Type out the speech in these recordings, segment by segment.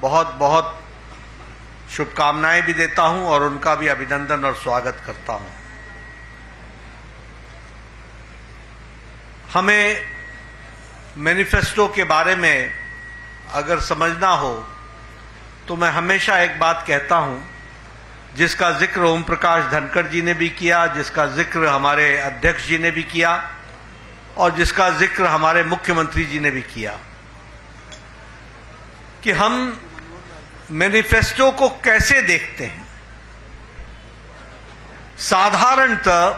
बहुत बहुत शुभकामनाएं भी देता हूं और उनका भी अभिनंदन और स्वागत करता हूं। हमें मैनिफेस्टो के बारे में अगर समझना हो तो मैं हमेशा एक बात कहता हूं, जिसका जिक्र ओम प्रकाश धनखड़ जी ने भी किया, जिसका जिक्र हमारे अध्यक्ष जी ने भी किया और जिसका जिक्र हमारे मुख्यमंत्री जी ने भी किया, कि हम मैनिफेस्टो को कैसे देखते हैं। साधारणतः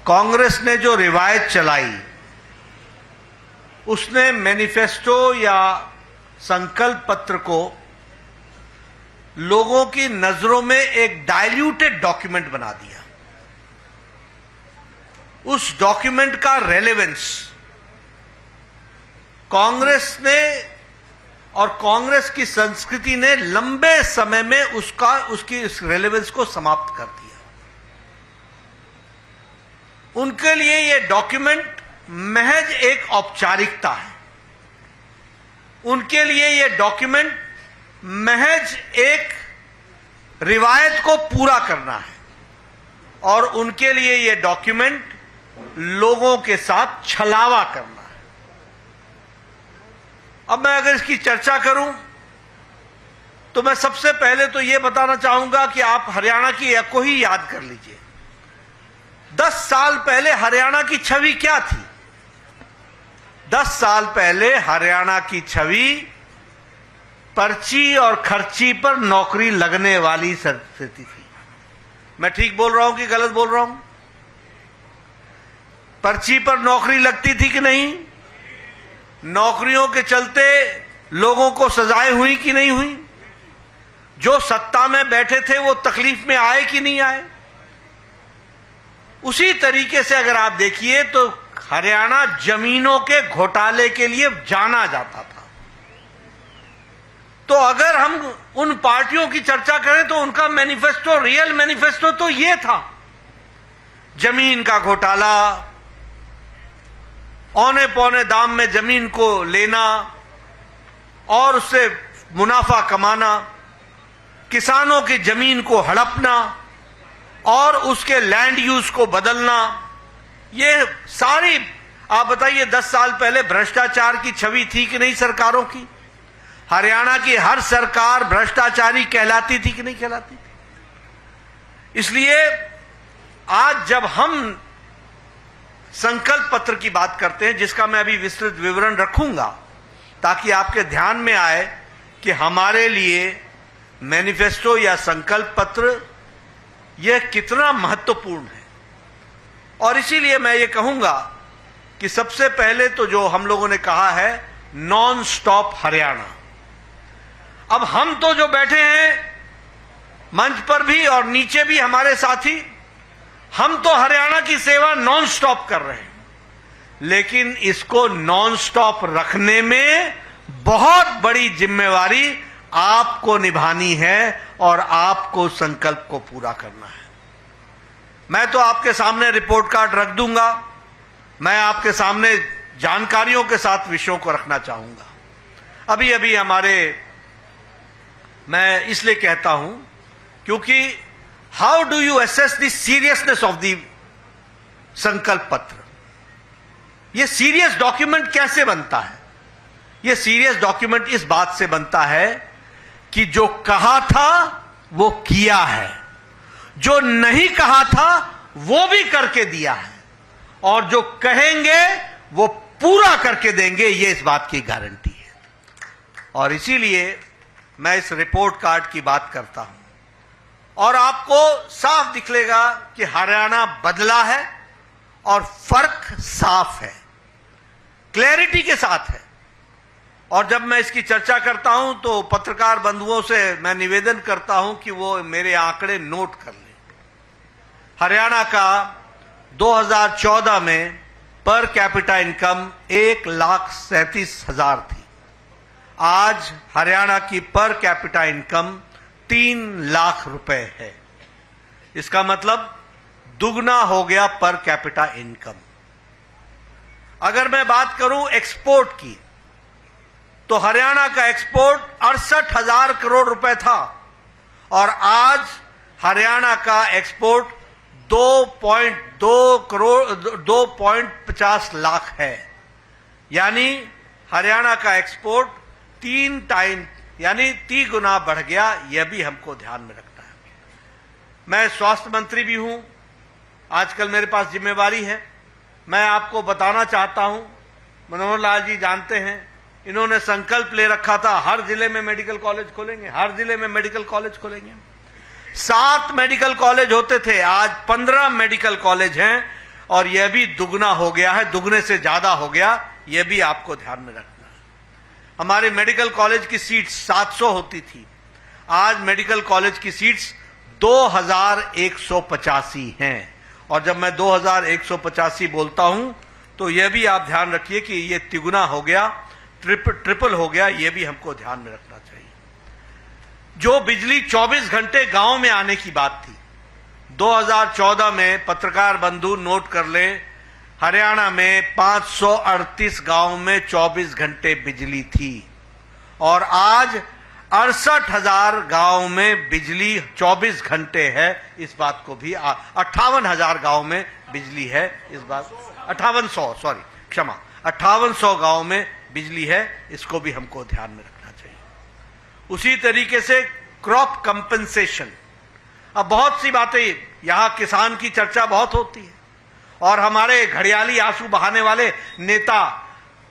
कांग्रेस ने जो रिवायत चलाई उसने मैनिफेस्टो या संकल्प पत्र को लोगों की नजरों में एक डाइल्यूटेड डॉक्यूमेंट बना दिया। उस डॉक्यूमेंट का रेलेवेंस कांग्रेस ने और कांग्रेस की संस्कृति ने लंबे समय में उसकी इस रेलेवेंस को समाप्त कर दिया। उनके लिए यह डॉक्यूमेंट महज एक औपचारिकता है, उनके लिए यह डॉक्यूमेंट महज एक रिवायत को पूरा करना है और उनके लिए यह डॉक्यूमेंट लोगों के साथ छलावा करना है। अब मैं अगर इसकी चर्चा करूं तो मैं सबसे पहले तो यह बताना चाहूंगा कि आप हरियाणा की एक को ही याद कर लीजिए। 10 साल पहले हरियाणा की छवि क्या थी? 10 साल पहले हरियाणा की छवि पर्ची और खर्ची पर नौकरी लगने वाली स्थिति थी। मैं ठीक बोल रहा हूं कि गलत बोल रहा हूं? पर्ची पर नौकरी लगती थी कि नहीं? नौकरियों के चलते लोगों को सजाएं हुई कि नहीं हुई? जो सत्ता में बैठे थे वो तकलीफ में आए कि नहीं आए? उसी तरीके से अगर आप देखिए तो हरियाणा जमीनों के घोटाले के लिए जाना जाता था। तो अगर हम उन पार्टियों की चर्चा करें तो उनका मैनिफेस्टो, रियल मैनिफेस्टो तो ये था, जमीन का घोटाला, औने पौने दाम में जमीन को लेना और उससे मुनाफा कमाना, किसानों की जमीन को हड़पना और उसके लैंड यूज को बदलना। ये सारी, आप बताइए 10 साल पहले भ्रष्टाचार की छवि थी कि नहीं सरकारों की? हरियाणा की हर सरकार भ्रष्टाचारी कहलाती थी कि नहीं कहलाती थी? इसलिए आज जब हम संकल्प पत्र की बात करते हैं, जिसका मैं अभी विस्तृत विवरण रखूंगा ताकि आपके ध्यान में आए कि हमारे लिए मैनिफेस्टो या संकल्प पत्र यह कितना महत्वपूर्ण है। और इसीलिए मैं ये कहूंगा कि सबसे पहले तो जो हम लोगों ने कहा है नॉन स्टॉप हरियाणा। अब हम तो जो बैठे हैं मंच पर भी और नीचे भी हमारे साथी, हम तो हरियाणा की सेवा नॉन स्टॉप कर रहे हैं, लेकिन इसको नॉन स्टॉप रखने में बहुत बड़ी जिम्मेवारी आपको निभानी है और आपको संकल्प को पूरा करना है। मैं तो आपके सामने रिपोर्ट कार्ड रख दूंगा, मैं आपके सामने जानकारियों के साथ विषयों को रखना चाहूंगा। अभी अभी मैं इसलिए कहता हूं क्योंकि how do you assess the seriousness of the संकल्प पत्र? यह सीरियस डॉक्यूमेंट कैसे बनता है? यह सीरियस डॉक्यूमेंट इस बात से बनता है कि जो कहा था वो किया है, जो नहीं कहा था वो भी करके दिया है और जो कहेंगे वो पूरा करके देंगे, ये इस बात की गारंटी है। और इसीलिए मैं इस रिपोर्ट कार्ड की बात करता हूं और आपको साफ दिखलेगा कि हरियाणा बदला है और फर्क साफ है, क्लैरिटी के साथ है। और जब मैं इसकी चर्चा करता हूं तो पत्रकार बंधुओं से मैं निवेदन करता हूं कि वो मेरे आंकड़े नोट कर लें। हरियाणा का 2014 में पर कैपिटा इनकम 1,37,000 थी। आज हरियाणा की पर कैपिटा इनकम 3 लाख रुपए है। इसका मतलब दुगना हो गया पर कैपिटा इनकम। अगर मैं बात करूं एक्सपोर्ट की तो हरियाणा का एक्सपोर्ट 68,000 करोड़ रुपए था और आज हरियाणा का एक्सपोर्ट 2.50 लाख है। यानी हरियाणा का एक्सपोर्ट 3 टाइम यानी 3 गुना बढ़ गया। यह भी हमको ध्यान में रखना है। मैं स्वास्थ्य मंत्री भी हूं, आजकल मेरे पास जिम्मेवारी है। मैं आपको बताना चाहता हूं, मनोहर लाल जी जानते हैं, इन्होंने संकल्प ले रखा था हर जिले में मेडिकल कॉलेज खोलेंगे, हर जिले में मेडिकल कॉलेज खोलेंगे। 7 मेडिकल कॉलेज होते थे, आज 15 मेडिकल कॉलेज हैं और यह भी दुगना हो गया है, दुगने से ज्यादा हो गया। यह भी आपको ध्यान में रखना है। हमारे मेडिकल कॉलेज की सीट्स 700 होती थी, आज मेडिकल कॉलेज की सीट्स 2185 हैं। और जब मैं 2185 बोलता हूं तो यह भी आप ध्यान रखिए कि यह तिगुना हो गया, ट्रिपल हो गया। यह भी हमको ध्यान में रखना चाहिए। जो बिजली 24 घंटे गांव में आने की बात थी, 2014 में पत्रकार बंधु नोट कर ले, हरियाणा में 538 गांव में 24 घंटे बिजली थी और आज 68,000 गांव में बिजली 24 घंटे है। इस बात को भी 58,000 गांव में बिजली है। इस बात 5800 गांव में बिजली है। इसको भी हमको ध्यान में रखना चाहिए। उसी तरीके से क्रॉप कंपनसेशन, अब बहुत सी बातें, यहां किसान की चर्चा बहुत होती है और हमारे घड़ियाली आंसू बहाने वाले नेता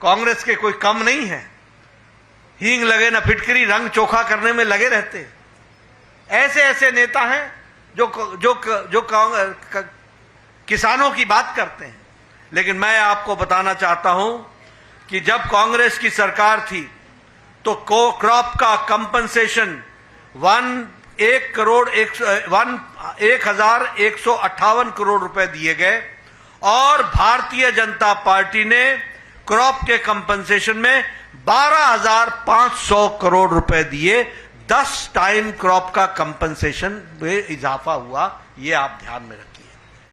कांग्रेस के कोई कम नहीं है। हींग लगे न फिटकरी, रंग चोखा करने में लगे रहते हैं। ऐसे ऐसे नेता हैं जो किसानों की बात करते हैं। लेकिन मैं आपको बताना चाहता हूं कि जब कांग्रेस की सरकार थी तो क्रॉप का कंपनसेशन 1,158 करोड़ रुपए दिए गए और भारतीय जनता पार्टी ने क्रॉप के कंपनसेशन में 12,500 करोड़ रुपए दिए। 10 टाइम क्रॉप का कंपनसेशन में इजाफा हुआ। ये आप ध्यान में रखें।